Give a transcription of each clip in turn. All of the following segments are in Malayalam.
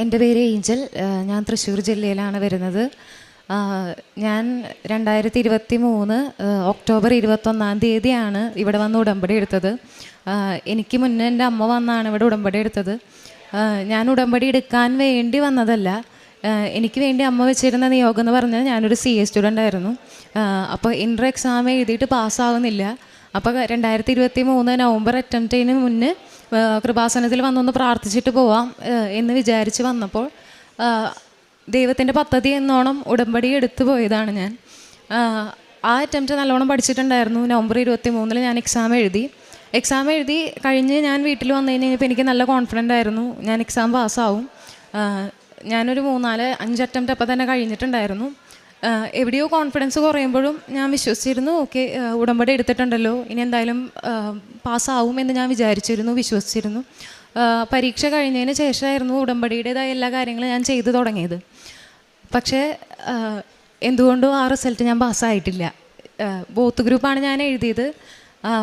എൻ്റെ പേര് ഏഞ്ചൽ. ഞാൻ തൃശ്ശൂർ ജില്ലയിലാണ് വരുന്നത്. ഞാൻ 2023 ഒക്ടോബർ 21 ഇവിടെ വന്ന് ഉടമ്പടി എടുത്തത്. എനിക്ക് മുന്നേ എൻ്റെ അമ്മ വന്നാണ് ഇവിടെ ഉടമ്പടി എടുത്തത്. ഞാൻ ഉടമ്പടി എടുക്കാൻ വേണ്ടി വന്നതല്ല. എനിക്ക് വേണ്ടി അമ്മ വെച്ചിരുന്ന നിയോഗം എന്ന് പറഞ്ഞാൽ ഞാനൊരു CA സ്റ്റുഡൻ്റ് ആയിരുന്നു. അപ്പോൾ ഇൻ്റർ എക്സാം എഴുതിയിട്ട് പാസ്സാവുന്നില്ല. അപ്പോൾ 2023 നവംബർ അറ്റംപ്റ്റിന് മുന്നേ കൃപാസനത്തിൽ വന്നൊന്ന് പ്രാർത്ഥിച്ചിട്ട് പോവാം എന്ന് വിചാരിച്ച് വന്നപ്പോൾ ദൈവത്തിൻ്റെ പദ്ധതി എന്നോണം ഉടമ്പടി എടുത്തു പോയതാണ് ഞാൻ. ആ അറ്റംപ്റ്റ് നല്ലോണം പഠിച്ചിട്ടുണ്ടായിരുന്നു. നവംബർ 23 ഞാൻ എക്സാം എഴുതി കഴിഞ്ഞ് ഞാൻ വീട്ടിൽ വന്നു കഴിഞ്ഞപ്പോൾ എനിക്ക് നല്ല കോൺഫിഡൻ്റ് ആയിരുന്നു ഞാൻ എക്സാം പാസ്സാവും. ഞാനൊരു 4-5 അറ്റംപ്റ്റ് അപ്പോൾ തന്നെ കഴിഞ്ഞിട്ടുണ്ടായിരുന്നു. എവിടെയോ കോൺഫിഡൻസ് കുറയുമ്പോഴും ഞാൻ വിശ്വസിച്ചിരുന്നു, ഓക്കെ ഉടമ്പടി എടുത്തിട്ടുണ്ടല്ലോ ഇനി എന്തായാലും പാസ്സാവും എന്ന് ഞാൻ വിശ്വസിച്ചിരുന്നു. പരീക്ഷ കഴിഞ്ഞതിന് ശേഷമായിരുന്നു ഉടമ്പടിയുടേതായ എല്ലാ കാര്യങ്ങളും ഞാൻ ചെയ്തു തുടങ്ങിയത്. പക്ഷേ എന്തുകൊണ്ടും ആ റിസൾട്ട് ഞാൻ പാസ്സായിട്ടില്ല. ബോത്ത് ഗ്രൂപ്പാണ് ഞാൻ എഴുതിയത്.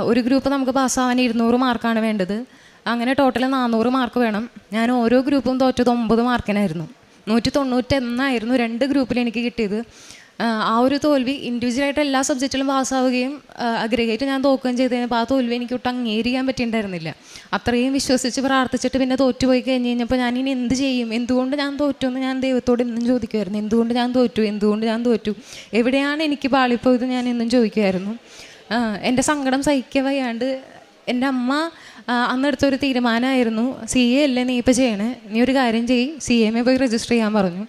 ഒരു ഗ്രൂപ്പ് നമുക്ക് പാസ്സാവാൻ 200 മാർക്കാണ് വേണ്ടത്. അങ്ങനെ ടോട്ടൽ 400 മാർക്ക് വേണം. ഞാൻ ഓരോ ഗ്രൂപ്പും തോറ്റത് 9 മാർക്കിനായിരുന്നു. 191 2 ഗ്രൂപ്പിൽ എനിക്ക് കിട്ടിയത്. ആ ഒരു തോൽവി ഇൻഡിവിജ്വലായിട്ട് എല്ലാ സബ്ജക്റ്റിലും പാസ്സാവുകയും അഗ്രഗേറ്റ് ഞാൻ തോക്കുകയും ചെയ്ത് കഴിഞ്ഞപ്പോൾ ആ തോൽവി എനിക്ക് ഒട്ടും അംഗീകരിക്കാൻ പറ്റിയിട്ടുണ്ടായിരുന്നില്ല. അത്രയും വിശ്വസിച്ച് പ്രാർത്ഥിച്ചിട്ട് പിന്നെ തോറ്റുപോയി കഴിഞ്ഞപ്പോൾ ഞാൻ ഇനി എന്ത് ചെയ്യും, എന്തുകൊണ്ട് ഞാൻ തോറ്റു എന്ന് ഞാൻ ദൈവത്തോട് എന്നും ചോദിക്കുമായിരുന്നു. എന്തുകൊണ്ട് ഞാൻ തോറ്റു, എവിടെയാണ് എനിക്ക് പാളിപ്പോയത് ഞാൻ എന്നും ചോദിക്കുമായിരുന്നു. എൻ്റെ സങ്കടം സഹിക്കാൻ വയ്യാണ്ട് എൻ്റെ അമ്മ അന്നെടുത്തൊരു തീരുമാനമായിരുന്നു, CA അല്ലേ നീ ഇപ്പോൾ ചെയ്യണേ, നീ ഒരു കാര്യം ചെയ്യ്, CMA പോയി രജിസ്റ്റർ ചെയ്യാൻ പറഞ്ഞു.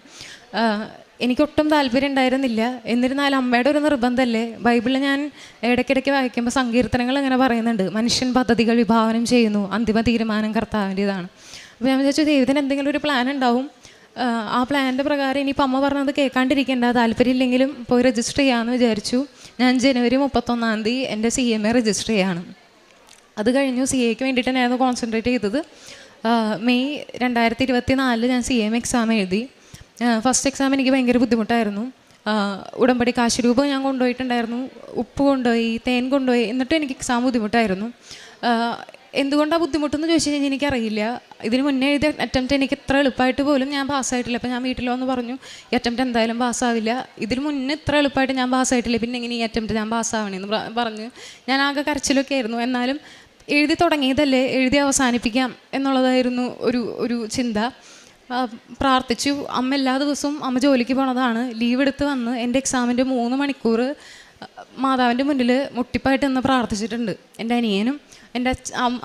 എനിക്കൊട്ടും താല്പര്യം ഉണ്ടായിരുന്നില്ല. എന്നിരുന്നാലും അമ്മയുടെ ഒരു നിർബന്ധമല്ലേ. ബൈബിളിൽ ഞാൻ ഇടയ്ക്കിടയ്ക്ക് വായിക്കുമ്പോൾ സങ്കീർത്തനങ്ങൾ ഇങ്ങനെ പറയുന്നുണ്ട്, മനുഷ്യൻ പദ്ധതികൾ വിഭാവനം ചെയ്യുന്നു, അന്തിമ തീരുമാനം കർത്താവിൻ്റെതാണ്. അപ്പോൾ ഞാൻ വിചാരിച്ചു ദൈവത്തിന് എന്തെങ്കിലും ഒരു പ്ലാൻ ഉണ്ടാവും. ആ പ്ലാനിൻ്റെ പ്രകാരം ഇനിയിപ്പോൾ അമ്മ പറഞ്ഞത് കേൾക്കാണ്ടിരിക്കേണ്ട, താല്പര്യമില്ലെങ്കിലും പോയി രജിസ്റ്റർ ചെയ്യാമെന്ന് വിചാരിച്ചു. ഞാൻ ജനുവരി 31 എൻ്റെ CMA രജിസ്റ്റർ ചെയ്യാണ്. അത് കഴിഞ്ഞു. CAക്ക് വേണ്ടിയിട്ട് തന്നെയായിരുന്നു കോൺസെൻട്രേറ്റ് ചെയ്തത്. മെയ് 2024 ഞാൻ CMA എക്സാം എഴുതി. ഫസ്റ്റ് എക്സാം എനിക്ക് ഭയങ്കര ബുദ്ധിമുട്ടായിരുന്നു. ഉടമ്പടി കാശ് രൂപ ഞാൻ കൊണ്ടുപോയിട്ടുണ്ടായിരുന്നു, ഉപ്പ് കൊണ്ടുപോയി, തേൻ കൊണ്ടുപോയി, എന്നിട്ടും എനിക്ക് എക്സാം ബുദ്ധിമുട്ടായിരുന്നു. എന്തുകൊണ്ടാണ് ബുദ്ധിമുട്ടെന്ന് ചോദിച്ചു കഴിഞ്ഞാൽ എനിക്കറിയില്ല. ഇതിന് മുന്നേ എഴുതിയ അറ്റംപ്റ്റ് എനിക്ക് ഇത്ര എളുപ്പമായിട്ട് പോലും ഞാൻ പാസ്സായിട്ടില്ല. അപ്പോൾ ഞാൻ വീട്ടിൽ വന്ന് പറഞ്ഞു ഈ അറ്റംപ്റ്റ് എന്തായാലും പാസ്സാവില്ല, ഇതിന് മുന്നേ ഇത്ര എളുപ്പമായിട്ട് ഞാൻ പാസ്സായിട്ടില്ല, പിന്നെ എങ്ങനെ ഈ അറ്റംപ്റ്റ് ഞാൻ പാസ്സാവണമെന്ന് പറഞ്ഞ് ഞാൻ ആകെ കരച്ചിലൊക്കെ ആയിരുന്നു. എന്നാലും എഴുതി തുടങ്ങിയതല്ലേ, എഴുതി അവസാനിപ്പിക്കാം എന്നുള്ളതായിരുന്നു ഒരു ചിന്ത. പ്രാർത്ഥിച്ചു. അമ്മ എല്ലാ ദിവസവും അമ്മ ജോലിക്ക് പോണതാണ്, ലീവ് എടുത്ത് വന്ന് എൻ്റെ എക്സാമിൻ്റെ 3 മണിക്കൂർ മാതാവിൻ്റെ മുന്നിൽ മുട്ടിപ്പായിട്ട് നിന്ന് പ്രാർത്ഥിച്ചിട്ടുണ്ട്. എൻ്റെ അനിയനും എൻ്റെ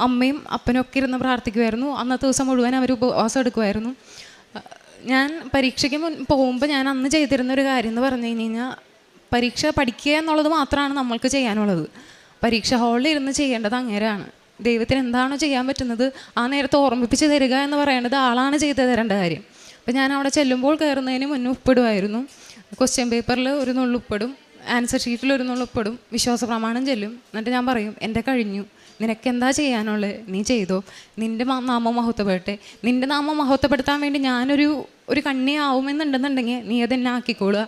അമ്മയും അപ്പനും ഒക്കെ ഇരുന്ന് പ്രാർത്ഥിക്കുമായിരുന്നു. അന്നത്തെ ദിവസം മുഴുവൻ അവർ ഉപവാസം എടുക്കുമായിരുന്നു. ഞാൻ പരീക്ഷയ്ക്ക് പോകുമ്പോൾ ഞാൻ അന്ന് ചെയ്തിരുന്ന ഒരു കാര്യം എന്ന് പറഞ്ഞു കഴിഞ്ഞാൽ, പരീക്ഷ പഠിക്കുക എന്നുള്ളത് മാത്രമാണ് നമ്മൾക്ക് ചെയ്യാനുള്ളത്. പരീക്ഷ ഹാളിൽ ഇരുന്ന് ചെയ്യേണ്ടത് അങ്ങേരാണ്. ദൈവത്തിന് എന്താണോ ചെയ്യാൻ പറ്റുന്നത് ആ നേരത്തെ ഓർമ്മിപ്പിച്ച് തരിക എന്ന് പറയേണ്ടത് ആളാണ് ചെയ്തു തരേണ്ട കാര്യം. അപ്പം ഞാൻ അവിടെ ചെല്ലുമ്പോൾ കയറുന്നതിന് മുന്നേ ഉപ്പിടുമായിരുന്നു. ക്വസ്റ്റ്യൻ പേപ്പറിൽ ഒരു നുള്ളുപ്പിടും, ആൻസർ ഷീറ്റിൽ ഒരു നുള്ളുപ്പിടും, വിശ്വാസ പ്രമാണം ചെല്ലും. എന്നിട്ട് ഞാൻ പറയും എൻ്റെ കഴിഞ്ഞു, നിനക്ക് എന്താ ചെയ്യാനുള്ളത് നീ ചെയ്തോ, നിൻ്റെ നാമം മഹത്വപ്പെടട്ടെ, നിൻ്റെ നാമം മഹത്വപ്പെടുത്താൻ വേണ്ടി ഞാനൊരു കണ്ണിയാവുമെന്നുണ്ടെന്നുണ്ടെങ്കിൽ നീ അതെന്നെ ആക്കിക്കോളുക,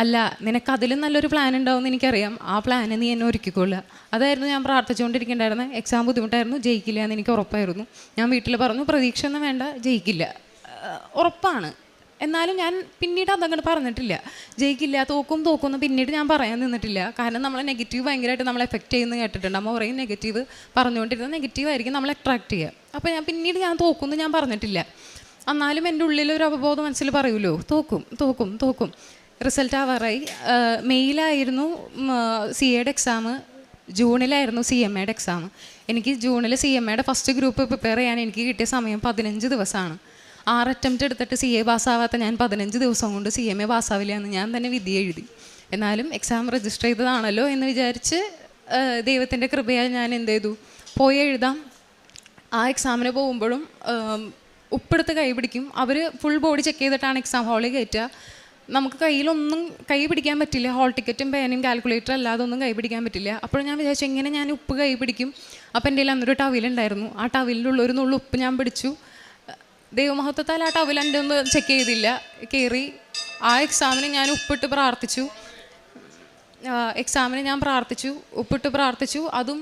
അല്ല നിനക്കതിലും നല്ലൊരു പ്ലാൻ ഉണ്ടാവുമെന്ന് എനിക്കറിയാം, ആ പ്ലാന് നീ എന്നെ ഒരുക്കിക്കൊള്ളുക. അതായിരുന്നു ഞാൻ പ്രാർത്ഥിച്ചുകൊണ്ടിരിക്കേണ്ടായിരുന്നത്. എക്സാം ബുദ്ധിമുട്ടായിരുന്നു, ജയിക്കില്ല എന്ന് എനിക്ക് ഉറപ്പായിരുന്നു. ഞാൻ വീട്ടിൽ പറഞ്ഞു പ്രതീക്ഷ ഒന്നും വേണ്ട, ജയിക്കില്ല ഉറപ്പാണ്. എന്നാലും ഞാൻ പിന്നീട് അതങ്ങോട്ട് പറഞ്ഞിട്ടില്ല. ജയിക്കില്ല, തോക്കും എന്ന് പിന്നീട് ഞാൻ പറയാൻ നിന്നിട്ടില്ല. കാരണം നമ്മളെ നെഗറ്റീവ് ഭയങ്കരമായിട്ട് നമ്മളെ എഫക്റ്റ് ചെയ്യുന്നത് കേട്ടിട്ടുണ്ട്. അമ്മ പറയും നെഗറ്റീവ് പറഞ്ഞുകൊണ്ടിരുന്ന നെഗറ്റീവായിരിക്കും നമ്മളെ അട്രാക്ട് ചെയ്യുക. അപ്പോൾ പിന്നീട് ഞാൻ തോക്കുമെന്ന് ഞാൻ പറഞ്ഞിട്ടില്ല. എന്നാലും എൻ്റെ ഉള്ളിലൊരു അവബോധം മനസ്സിൽ പറയുമല്ലോ, തോക്കും. റിസൾട്ട് ആവാറായി. മെയ്യിലായിരുന്നു CAയുടെ എക്സാം, ജൂണിലായിരുന്നു CMAയുടെ എക്സാം. എനിക്ക് ജൂണിൽ CMAയുടെ ഫസ്റ്റ് ഗ്രൂപ്പ് പ്രിപ്പയർ ചെയ്യാൻ എനിക്ക് കിട്ടിയ സമയം 15 ദിവസമാണ്. 6 അറ്റംപ്റ്റ് എടുത്തിട്ട് CA പാസ്സാവാത്ത ഞാൻ 15 ദിവസം കൊണ്ട് CMA പാസ്സാവില്ല എന്ന് ഞാൻ തന്നെ വിധി എഴുതി. എന്നാലും എക്സാം രജിസ്റ്റർ ചെയ്തതാണല്ലോ എന്ന് വിചാരിച്ച് ദൈവത്തിൻ്റെ കൃപയാൽ ഞാൻ എന്ത് ചെയ്തു, പോയി എഴുതാം. ആ എക്സാമിന് പോകുമ്പോഴും ഉപ്പെടുത്ത് കൈ പിടിക്കും. അവർ ഫുൾ ബോഡി ചെക്ക് ചെയ്തിട്ടാണ് എക്സാം ഹാളിൽ കയറ്റുക. നമുക്ക് കയ്യിലൊന്നും കൈ പിടിക്കാൻ പറ്റില്ല, ഹാൾ ടിക്കറ്റും പേനയും കാൽക്കുലേറ്ററും അല്ലാതെ ഒന്നും കൈ പിടിക്കാൻ പറ്റില്ല. അപ്പോൾ ഞാൻ വിചാരിച്ചു എങ്ങനെ ഞാൻ ഉപ്പ് കൈ പിടിക്കും. അപ്പോൾ എൻ്റെ കയ്യിൽ അന്നൊരു ടവലുണ്ടായിരുന്നു. ആ ടവലിലുള്ള ഒരു നുള്ളു ഉപ്പ് ഞാൻ പിടിച്ചു. ദൈവമഹത്വത്താൽ ആ ടവൽ എൻ്റെ ഒന്ന് ചെക്ക് ചെയ്തില്ല, കയറി. ആ എക്സാമിന് ഞാൻ ഉപ്പിട്ട് പ്രാർത്ഥിച്ചു. ഉപ്പിട്ട് പ്രാർത്ഥിച്ചു. അതും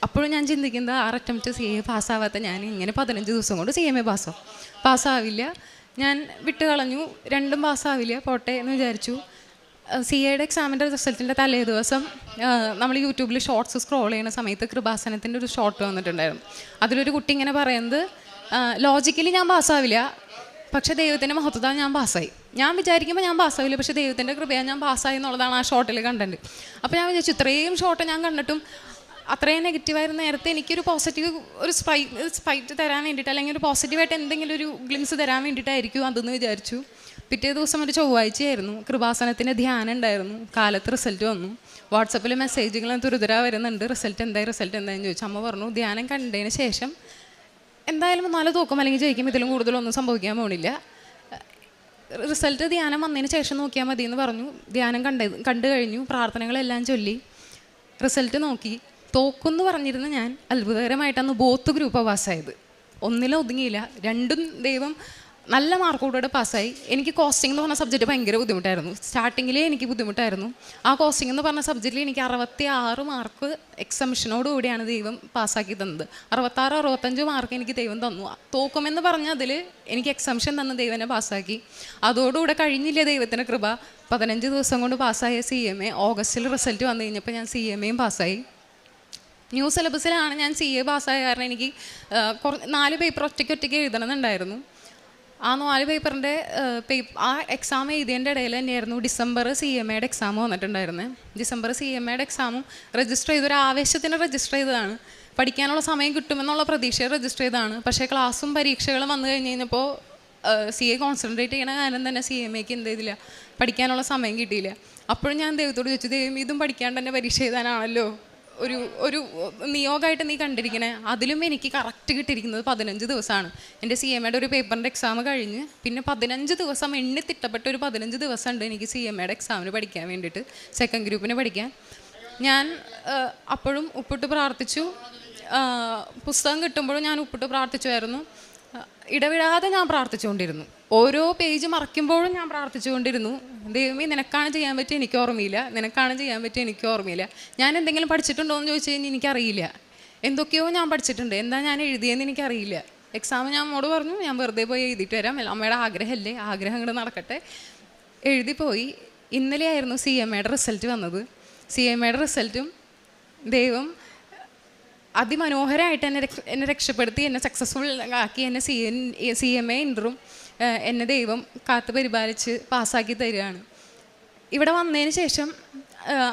അപ്പോഴും ഞാൻ ചിന്തിക്കുന്നത് 6 അറ്റംപ്റ്റ് CA പാസ്സാവാത്ത ഞാൻ ഇങ്ങനെ 15 ദിവസം കൊണ്ട് CMA പാസ്സാവില്ല, ഞാൻ വിട്ട് കളഞ്ഞു, രണ്ടും പാസ്സാവില്ല, പോട്ടെ എന്ന് വിചാരിച്ചു. CAയുടെ എക്സാമിൻ്റെ റിസൾട്ടിൻ്റെ തലേ ദിവസം നമ്മൾ യൂട്യൂബിൽ ഷോർട്സ് സ്ക്രോൾ ചെയ്യുന്ന സമയത്ത് കൃപാസനത്തിൻ്റെ ഒരു ഷോർട്ട് വന്നിട്ടുണ്ടായിരുന്നു. അതിലൊരു കുട്ടി ഇങ്ങനെ പറയുന്നത്, ലോജിക്കലി ഞാൻ പാസ്സാവില്ല, പക്ഷേ ദൈവത്തിൻ്റെ മഹത്വത്താൽ ഞാൻ പാസ്സായി. ഞാൻ വിചാരിക്കുമ്പോൾ ഞാൻ പാസ്സാവില്ല, പക്ഷേ ദൈവത്തിൻ്റെ കൃപയാണ് ഞാൻ പാസ്സായി എന്നുള്ളതാണ് ആ ഷോർട്ടിൽ കണ്ടന്റ്. അപ്പോൾ ഞാൻ വിചാരിച്ചു, ഇത്രയും ഷോർട്ട് ഞാൻ കണ്ടിട്ടും അത്രയും നെഗറ്റീവായിരുന്ന നേരത്തെ എനിക്കൊരു പോസിറ്റീവ് ഒരു സ്പൈറ്റ് തരാൻ വേണ്ടിയിട്ട്, അല്ലെങ്കിൽ ഒരു പോസിറ്റീവായിട്ട് എന്തെങ്കിലും ഒരു ഗ്ലിംസ് തരാൻ വേണ്ടിയിട്ടായിരിക്കും അതെന്ന് വിചാരിച്ചു. പിറ്റേ ദിവസം ഒരു ചൊവ്വാഴ്ചയായിരുന്നു, കൃപാസനത്തിൻ്റെ ധ്യാനം ഉണ്ടായിരുന്നു. കാലത്ത് റിസൾട്ട് വന്നു. വാട്സപ്പിൽ മെസ്സേജുകൾ തുരുതുരാ വരുന്നുണ്ട്, റിസൾട്ട് എന്തായെന്ന് ചോദിച്ചു. അമ്മ പറഞ്ഞു, ധ്യാനം കണ്ടതിന് ശേഷം എന്തായാലും 4 തൂക്കം അല്ലെങ്കിൽ ജയിക്കും, ഇതിലും കൂടുതലൊന്നും സംഭവിക്കാൻ പോണില്ല, റിസൾട്ട് ധ്യാനം വന്നതിന് ശേഷം നോക്കിയാൽ മതി എന്ന് പറഞ്ഞു. ധ്യാനം കണ്ടു കഴിഞ്ഞു, പ്രാർത്ഥനകളെല്ലാം ചൊല്ലി, റിസൾട്ട് നോക്കി. തോക്കുമെന്ന് പറഞ്ഞിരുന്ന ഞാൻ അത്ഭുതകരമായിട്ടാണ് ബോത്ത് ഗ്രൂപ്പ് പാസ്സായത്. ഒന്നിലും ഒതുങ്ങിയില്ല, രണ്ടും ദൈവം നല്ല മാർക്കോടുകൂടെ പാസ്സായി. എനിക്ക് കോസ്റ്റിംഗ് എന്ന് പറഞ്ഞ സബ്ജക്റ്റ് ഭയങ്കര ബുദ്ധിമുട്ടായിരുന്നു. സ്റ്റാർട്ടിങ്ങിലേ എനിക്ക് ബുദ്ധിമുട്ടായിരുന്നു. ആ കോസ്റ്റിംഗ് എന്ന് പറഞ്ഞ സബ്ജക്റ്റിൽ എനിക്ക് 66 മാർക്ക് എക്സംഷനോടുകൂടിയാണ് ദൈവം പാസ്സാക്കി തന്നത്. 66-65 മാർക്ക് എനിക്ക് ദൈവം തന്നു. തോക്കുമെന്ന് പറഞ്ഞ അതിൽ എനിക്ക് എക്സംഷൻ തന്ന് ദൈവനെ പാസ്സാക്കി. അതോടുകൂടെ കഴിഞ്ഞില്ല ദൈവത്തിൻ്റെ കൃപ. 15 ദിവസം കൊണ്ട് പാസ്സായ CMA ഓഗസ്റ്റിൽ റിസൾട്ട് വന്നു കഴിഞ്ഞപ്പോൾ ഞാൻ CMAയും പാസ്സായി. ന്യൂ സിലബസിലാണ് ഞാൻ CA പാസ്സായ കാരണം എനിക്ക് 4 പേപ്പർ ഒറ്റയ്ക്ക് എഴുതണമെന്നുണ്ടായിരുന്നു. ആ 4 പേപ്പറിൻ്റെ ആ എക്സാം എഴുതിയതിൻ്റെ ഇടയിൽ തന്നെയായിരുന്നു ഡിസംബർ CMAയുടെ എക്സാം വന്നിട്ടുണ്ടായിരുന്നത്. ഡിസംബർ CMAയുടെ എക്സാമും രജിസ്റ്റർ ചെയ്ത്, ഒരു ആവേശത്തിന് രജിസ്റ്റർ ചെയ്തതാണ്. പഠിക്കാനുള്ള സമയം കിട്ടുമെന്നുള്ള പ്രതീക്ഷയെ രജിസ്റ്റർ ചെയ്തതാണ്. പക്ഷേ ക്ലാസ്സും പരീക്ഷകളും വന്നു കഴിഞ്ഞപ്പോൾ CA കോൺസെൻട്രേറ്റ് ചെയ്യണ കാര്യം തന്നെ CMAക്ക് എന്ത് ചെയ്തില്ല, പഠിക്കാനുള്ള സമയം കിട്ടിയില്ല. അപ്പോഴും ഞാൻ ദൈവത്തോട് ചോദിച്ചു, ദൈവം ഇതും പഠിക്കാണ്ട് തന്നെ പരീക്ഷ എഴുതാനാണല്ലോ ഒരു നിയോഗമായിട്ട് നീ കണ്ടിരിക്കണേ. അതിലും എനിക്ക് കറക്റ്റ് കിട്ടിയിരിക്കുന്നത് 15 ദിവസമാണ്. എൻ്റെ CMAയുടെ ഒരു പേപ്പറിൻ്റെ എക്സാം കഴിഞ്ഞ് പിന്നെ 15 ദിവസം തിട്ടപ്പെട്ട ഒരു 15 ദിവസം ഉണ്ട് എനിക്ക് CMAയുടെ എക്സാമിന് പഠിക്കാൻ വേണ്ടിയിട്ട്, സെക്കൻഡ് ഗ്രൂപ്പിന് പഠിക്കാൻ. ഞാൻ അപ്പോഴും ഉപ്പിട്ട് പ്രാർത്ഥിച്ചു. പുസ്തകം കിട്ടുമ്പോഴും ഞാൻ ഉപ്പിട്ട് പ്രാർത്ഥിച്ചുമായിരുന്നു. ഇടവിടാതെ ഞാൻ പ്രാർത്ഥിച്ചുകൊണ്ടിരുന്നു. ഓരോ പേജ് മറയ്ക്കുമ്പോഴും ഞാൻ പ്രാർത്ഥിച്ചുകൊണ്ടിരുന്നു, ദൈവമേ നിനക്കാണ് ചെയ്യാൻ പറ്റിയ എനിക്ക് ഓർമ്മയില്ല. ഞാൻ എന്തെങ്കിലും പഠിച്ചിട്ടുണ്ടോ എന്ന് ചോദിച്ചു കഴിഞ്ഞാൽ എനിക്കറിയില്ല. എന്തൊക്കെയോ ഞാൻ പഠിച്ചിട്ടുണ്ട്, എന്താ ഞാൻ എഴുതിയെന്ന് എനിക്കറിയില്ല. എക്സാം ഞാൻ അമ്മോട് പറഞ്ഞു, ഞാൻ വെറുതെ പോയി എഴുതിയിട്ട് വരാം, അമ്മയുടെ ആഗ്രഹമല്ലേ, ആഗ്രഹം ഇങ്ങോട്ട് നടക്കട്ടെ. എഴുതിപ്പോയി. ഇന്നലെയായിരുന്നു CMAയുടെ റിസൾട്ട് വന്നത്. CMAയുടെ റിസൾട്ടും ദൈവം അതിമനോഹരമായിട്ട് എന്നെ രക്ഷപ്പെടുത്തി, എന്നെ സക്സസ്ഫുൾ ആക്കി. എന്നെ CMA ഇൻ്ററും എന്നെ ദൈവം കാത്ത് പരിപാലിച്ച് പാസ്സാക്കി തരികയാണ്. ഇവിടെ വന്നതിന് ശേഷം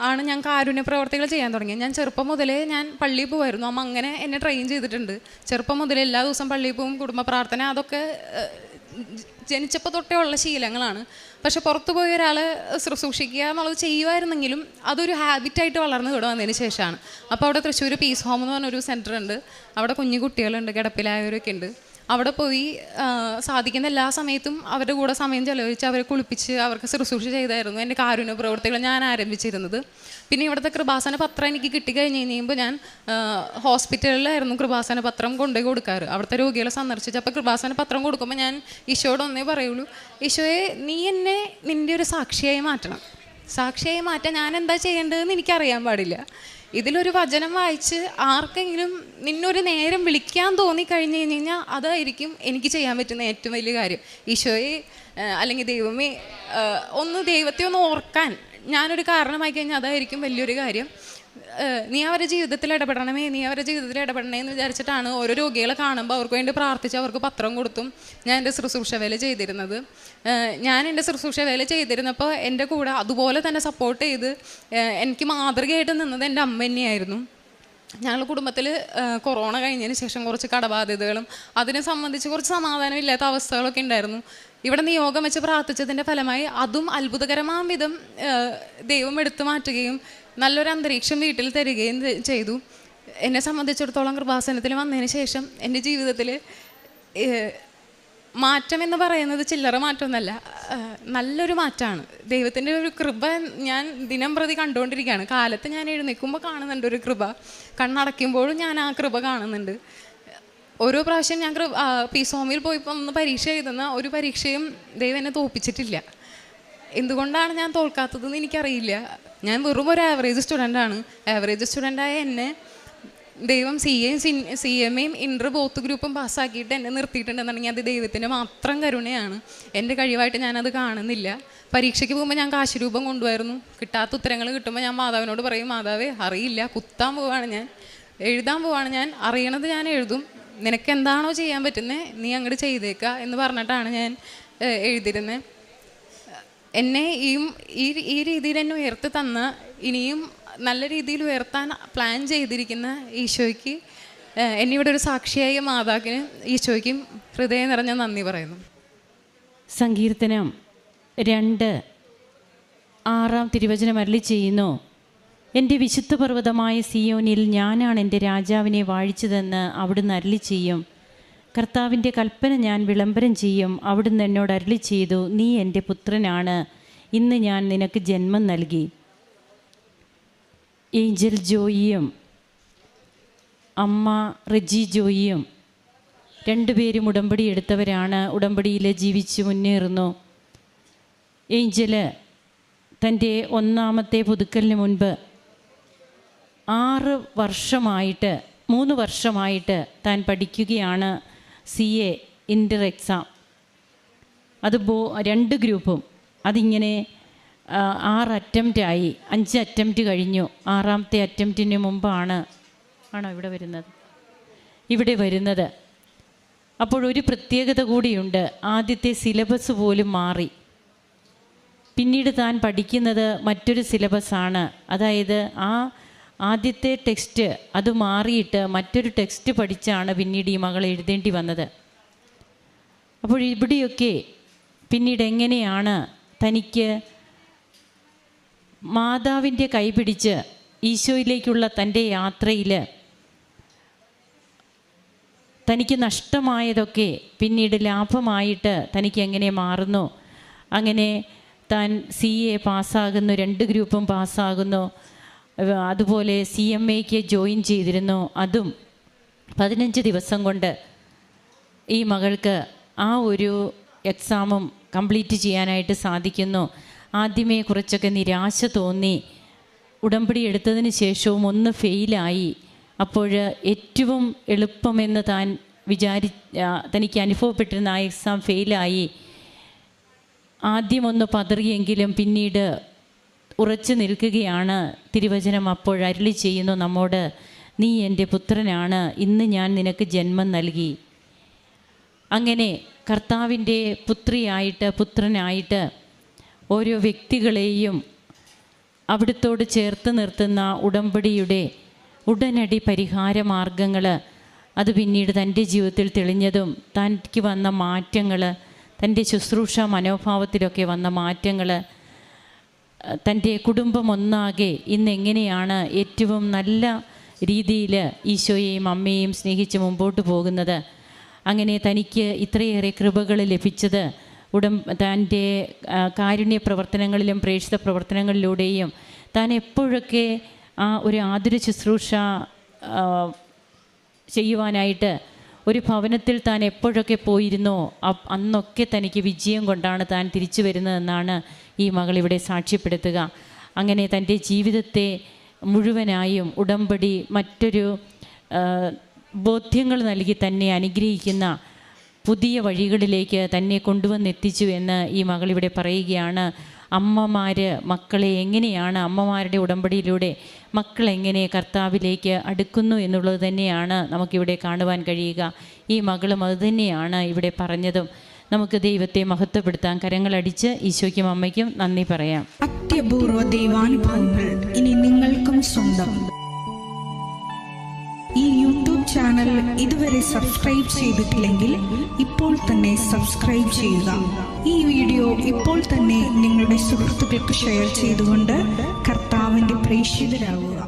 ആണ് ഞാൻ കാരുണ്യ പ്രവർത്തികൾ ചെയ്യാൻ തുടങ്ങിയത്. ഞാൻ ചെറുപ്പം മുതലേ ഞാൻ പള്ളിയിൽ പോകുമായിരുന്നു. അമ്മ അങ്ങനെ എന്നെ ട്രെയിൻ ചെയ്തിട്ടുണ്ട്. ചെറുപ്പം മുതലേ എല്ലാ ദിവസവും പള്ളിയിൽ പോകും, കുടുംബ പ്രാർത്ഥന, അതൊക്കെ ജനിച്ചപ്പോൾ തൊട്ടേ ഉള്ള ശീലങ്ങളാണ്. പക്ഷെ പുറത്തു പോയ ഒരാൾ ശുശ്രൂഷിക്കുക എന്നുള്ളത് ചെയ്യുമായിരുന്നെങ്കിലും അതൊരു ഹാബിറ്റായിട്ട് വളർന്ന് ഇവിടെ വന്നതിന് ശേഷമാണ്. അപ്പോൾ അവിടെ തൃശ്ശൂർ പീസ് ഹോം എന്ന് പറഞ്ഞൊരു സെൻറ്റർ ഉണ്ട്. അവിടെ കുഞ്ഞു കുട്ടികളുണ്ട്, കിടപ്പിലായവരൊക്കെ ഉണ്ട്. അവിടെ പോയി സാധിക്കുന്ന എല്ലാ സമയത്തും അവരുടെ കൂടെ സമയം ചെലവഴിച്ച് അവരെ കുളിപ്പിച്ച് അവർക്ക് ശുശ്രൂഷ ചെയ്തായിരുന്നു എൻ്റെ കാരുണ്യ പ്രവർത്തികൾ ഞാൻ ആരംഭിച്ചിരുന്നത്. പിന്നെ ഇവിടുത്തെ കൃപാസന പത്രം എനിക്ക് കിട്ടിക്കഴിഞ്ഞ് കഴിയുമ്പോൾ ഞാൻ ഹോസ്പിറ്റലിലായിരുന്നു കൃപാസന പത്രം കൊണ്ടുപോയി കൊടുക്കാറ്. അവിടുത്തെ രോഗികളെ സന്ദർശിച്ച് അപ്പോൾ കൃപാസന പത്രം കൊടുക്കുമ്പോൾ ഞാൻ ഈശോയോട് ഒന്നേ പറയുള്ളൂ, ഈശോയെ നീ എന്നെ നിൻ്റെ ഒരു സാക്ഷിയായി മാറ്റണം. സാക്ഷിയായി മാറ്റാൻ ഞാൻ എന്താ ചെയ്യേണ്ടതെന്ന് എനിക്കറിയാൻ പാടില്ല. ഇതിലൊരു വചനം വായിച്ച് ആർക്കെങ്കിലും നിന്നൊരു നേരം വിളിക്കാൻ തോന്നിക്കഴിഞ്ഞ് കഴിഞ്ഞാൽ അതായിരിക്കും എനിക്ക് ചെയ്യാൻ പറ്റുന്ന ഏറ്റവും വലിയ കാര്യം. ഈശോയെ അല്ലെങ്കിൽ ദൈവമേ ഒന്ന് ദൈവത്തെ ഒന്ന് ഓർക്കാൻ ഞാനൊരു കാരണമായി കഴിഞ്ഞാൽ അതായിരിക്കും വലിയൊരു കാര്യം. നീ അവരുടെ ജീവിതത്തിൽ ഇടപെടണമേ എന്ന് വിചാരിച്ചിട്ടാണ് ഓരോ രോഗികളെ കാണുമ്പോൾ അവർക്ക് വേണ്ടി പ്രാർത്ഥിച്ച് അവർക്ക് പത്രം കൊടുത്തും ഞാൻ എൻ്റെ ശുശ്രൂഷ വേല ചെയ്തിരുന്നത്. ഞാൻ എൻ്റെ ശുശ്രൂഷ വേല ചെയ്തിരുന്നപ്പോൾ എൻ്റെ കൂടെ അതുപോലെ തന്നെ സപ്പോർട്ട് ചെയ്ത് എനിക്ക് മാതൃകയായിട്ട് നിന്നത് എൻ്റെ അമ്മ തന്നെയായിരുന്നു. ഞങ്ങളുടെ കുടുംബത്തിൽ കൊറോണ കഴിഞ്ഞതിന് ശേഷം കുറച്ച് കടബാധ്യതകളും അതിനെ സംബന്ധിച്ച് കുറച്ച് സമാധാനമില്ലാത്ത അവസ്ഥകളൊക്കെ ഉണ്ടായിരുന്നു. ഇവിടെ നിയോഗം വെച്ച് പ്രാർത്ഥിച്ചതിൻ്റെ ഫലമായി അതും അത്ഭുതകരമായ വിധം ദൈവം എടുത്തു മാറ്റുകയും നല്ലൊരു അന്തരീക്ഷം വീട്ടിൽ തരികയും ചെയ്തു. എന്നെ സംബന്ധിച്ചിടത്തോളം കൃപാസനത്തിൽ വന്നതിന് ശേഷം എൻ്റെ ജീവിതത്തിൽ മാറ്റം എന്ന് പറയുന്നത് ചില്ലറ മാറ്റമൊന്നുമല്ല, നല്ലൊരു മാറ്റമാണ്. ദൈവത്തിൻ്റെ ഒരു കൃപ ഞാൻ ദിനം പ്രതി കണ്ടുകൊണ്ടിരിക്കുകയാണ്. കാലത്ത് ഞാൻ എഴുന്നേൽക്കുമ്പോൾ കാണുന്നുണ്ട് ഒരു കൃപ, കണ്ണടയ്ക്കുമ്പോഴും ഞാൻ ആ കൃപ കാണുന്നുണ്ട്. ഓരോ പ്രാവശ്യം ഞാൻ പീസ് ഹോമിൽ പോയി ഒന്ന് പരീക്ഷ എഴുതുന്ന ഒരു പരീക്ഷയും ദൈവം എന്നെ തോൽപ്പിച്ചിട്ടില്ല. എന്തുകൊണ്ടാണ് ഞാൻ തോൽക്കാത്തതെന്ന് എനിക്കറിയില്ല. ഞാൻ വെറും ഒരു ആവറേജ് സ്റ്റുഡൻ്റാണ്. ആവറേജ് സ്റ്റുഡൻ്റായ എന്നെ ദൈവം CMA ഇൻ്റർ ബോത്ത് ഗ്രൂപ്പും പാസ്സാക്കിയിട്ട് എന്നെ നിർത്തിയിട്ടുണ്ടെന്നുണ്ടെങ്കിൽ അത് ദൈവത്തിൻ്റെ മാത്രം കരുണയാണ്. എൻ്റെ കഴിവായിട്ട് ഞാനത് കാണുന്നില്ല. പരീക്ഷയ്ക്ക് പോകുമ്പോൾ ഞാൻ കാശുരൂപം കൊണ്ടുപോയിരുന്നു. കിട്ടാത്ത ഉത്തരങ്ങൾ കിട്ടുമ്പോൾ ഞാൻ മാതാവിനോട് പറയും, മാതാവേ അറിയില്ല, കുത്താൻ പോവാണ് ഞാൻ, എഴുതാൻ പോവാണ് ഞാൻ, അറിയണത് ഞാൻ എഴുതും, നിനക്ക് എന്താണോ ചെയ്യാൻ പറ്റുന്നത് നീ അങ്ങോട്ട് ചെയ്തേക്കുക എന്ന് പറഞ്ഞിട്ടാണ് ഞാൻ എഴുതിയിരുന്നത്. എന്നെ ഈ രീതിയിൽ എന്നെ ഉയർത്തി തന്ന, ഇനിയും നല്ല രീതിയിൽ ഉയർത്താൻ പ്ലാൻ ചെയ്തിരിക്കുന്ന ഈശോയ്ക്ക്, എന്നിവിടെ ഒരു സാക്ഷിയായ മാതാവിന് ഈശോയ്ക്കും ഹൃദയം നിറഞ്ഞ നന്ദി പറയുന്നു. സങ്കീർത്തനം 2:6 തിരുവചനം അരുളി ചെയ്യുന്നു, എൻ്റെ വിശുദ്ധ പർവ്വതമായ സിയോനിൽ ഞാനാണ് എൻ്റെ രാജാവിനെ വാഴിച്ചതെന്ന് അവിടുന്ന് അരുളി ചെയ്യും. കർത്താവിൻ്റെ കൽപ്പന ഞാൻ വിളംബരം ചെയ്യും. അവിടുന്ന് എന്നോട് അരുളി ചെയ്തു, നീ എൻ്റെ പുത്രനാണ്, ഇന്ന് ഞാൻ നിനക്ക് ജന്മം നൽകി. ഏഞ്ചൽ ജോയിയും അമ്മ റെജി ജോയിയും രണ്ടുപേരും ഉടമ്പടി എടുത്തവരാണ്. ഉടമ്പടിയിൽ ജീവിച്ച് മുന്നേറുന്നു. ഏഞ്ചല് തൻ്റെ 1ാമത്തെ പുതുക്കലിന് മുൻപ് 3 വർഷമായിട്ട് താൻ പഠിക്കുകയാണ് CA ഇൻ്റർ എക്സാം. അത് 2 ഗ്രൂപ്പും അതിങ്ങനെ 6 അറ്റംപ്റ്റായി, 5 അറ്റംപ്റ്റ് കഴിഞ്ഞു. 6ാമത്തെ അറ്റംപ്റ്റിന് മുമ്പാണോ ഇവിടെ വരുന്നത്. അപ്പോഴൊരു പ്രത്യേകത കൂടിയുണ്ട്. ആദ്യത്തെ സിലബസ് പോലും മാറി. പിന്നീട് താൻ പഠിക്കുന്നത് മറ്റൊരു സിലബസാണ്. അതായത് ആദ്യത്തെ ടെക്സ്റ്റ് അത് മാറിയിട്ട് മറ്റൊരു ടെക്സ്റ്റ് പഠിച്ചാണ് പിന്നീട് ഈ മകൾ എഴുതേണ്ടി വന്നത്. അപ്പോൾ ഇവിടെയൊക്കെ പിന്നീട് എങ്ങനെയാണ് തനിക്ക് മാതാവിൻ്റെ കൈപിടിച്ച് ഈശോയിലേക്കുള്ള തൻ്റെ യാത്രയിൽ തനിക്ക് നഷ്ടമായതൊക്കെ പിന്നീട് ലാഭമായിട്ട് തനിക്ക് എങ്ങനെ മാറുന്നു. അങ്ങനെ താൻ CA പാസ്സാകുന്നു, 2 ഗ്രൂപ്പും പാസ്സാകുന്നു. അതുപോലെ CMAക്ക് ജോയിൻ ചെയ്തിരുന്നു. അതും 15 ദിവസം കൊണ്ട് ഈ മകൾക്ക് ആ ഒരു എക്സാമും കംപ്ലീറ്റ് ചെയ്യാനായിട്ട് സാധിക്കുന്നു. ആദ്യമേ കുറച്ചൊക്കെ നിരാശ തോന്നി. ഉടമ്പടി എടുത്തതിന് ശേഷവും ഒന്ന് ഫെയിലായി. അപ്പോൾ ഏറ്റവും എളുപ്പമെന്ന് താൻ തനിക്ക് അനുഭവപ്പെട്ടിരുന്ന ആ എക്സാം ഫെയിലായി. ആദ്യമൊന്ന് പതറിയെങ്കിലും പിന്നീട് ഉറച്ചു നിൽക്കുകയാണ്. തിരുവചനം അപ്പോൾ അരുളി ചെയ്യുന്നു നമ്മോട്, നീ എൻ്റെ പുത്രനാണ്, ഇന്ന് ഞാൻ നിനക്ക് ജന്മം നൽകി. അങ്ങനെ കർത്താവിൻ്റെ പുത്രനായിട്ട് ഓരോ വ്യക്തികളെയും അവിടുത്തോട് ചേർത്ത് നിർത്തുന്ന ഉടമ്പടിയുടെ ഉടനടി പരിഹാര മാർഗങ്ങൾ അത് പിന്നീട് തൻ്റെ ജീവിതത്തിൽ തെളിഞ്ഞതും തനിക്ക് വന്ന മാറ്റങ്ങൾ, തൻ്റെ ശുശ്രൂഷ മനോഭാവത്തിലൊക്കെ വന്ന മാറ്റങ്ങൾ, തൻ്റെ കുടുംബം ഒന്നാകെ ഇന്നെങ്ങനെയാണ് ഏറ്റവും നല്ല രീതിയിൽ ഈശോയെയും അമ്മയെയും സ്നേഹിച്ച് മുമ്പോട്ട് പോകുന്നത്. അങ്ങനെ തനിക്ക് ഇത്രയേറെ കൃപകൾ ലഭിച്ചത് തൻ്റെ കാരുണ്യ പ്രവർത്തനങ്ങളിലും പ്രേക്ഷിത പ്രവർത്തനങ്ങളിലൂടെയും താൻ എപ്പോഴൊക്കെ ഒരു ആതുര ശുശ്രൂഷ ചെയ്യുവാനായിട്ട് ഒരു ഭവനത്തിൽ താൻ എപ്പോഴൊക്കെ പോയിരുന്നോ അന്നൊക്കെ തനിക്ക് വിജയം കൊണ്ടാണ് താൻ തിരിച്ചു വരുന്നതെന്നാണ് ഈ മകളിവിടെ സാക്ഷ്യപ്പെടുത്തുക. അങ്ങനെ തൻ്റെ ജീവിതത്തെ മുഴുവനായും ഉടമ്പടി മറ്റൊരു ബോധ്യങ്ങൾ നൽകി തന്നെ അനുഗ്രഹിക്കുന്ന പുതിയ വഴികളിലേക്ക് തന്നെ കൊണ്ടുവന്നെത്തിച്ചു എന്ന് ഈ മകളിവിടെ പറയുകയാണ്. അമ്മമാർ മക്കളെ എങ്ങനെയാണ്, അമ്മമാരുടെ ഉടമ്പടിയിലൂടെ മക്കളെങ്ങനെ കർത്താവിലേക്ക് അടുക്കുന്നു എന്നുള്ളത് തന്നെയാണ് നമുക്കിവിടെ കാണുവാൻ കഴിയുക. ഈ മകളും അതുതന്നെയാണ് ഇവിടെ പറഞ്ഞതും. നമുക്ക് ദൈവത്തെ മഹത്വപ്പെടുത്താൻ കരങ്ങളടിച്ച് ഈശോയ്ക്കും അമ്മയ്ക്കും നന്ദി പറയാം. അത്യപൂർവ ദൈവാനുഭവങ്ങൾ ഇനി നിങ്ങൾക്കും സ്വന്തം. ഈ യൂട്യൂബ് ചാനൽ ഇതുവരെ സബ്സ്ക്രൈബ് ചെയ്തിട്ടില്ലെങ്കിൽ ഇപ്പോൾ തന്നെ സബ്സ്ക്രൈബ് ചെയ്യുക. ഈ വീഡിയോ ഇപ്പോൾ തന്നെ നിങ്ങളുടെ സുഹൃത്തുക്കൾക്ക് ഷെയർ ചെയ്തുകൊണ്ട് കർത്താവിൻ്റെ പ്രേക്ഷിതരാകുക.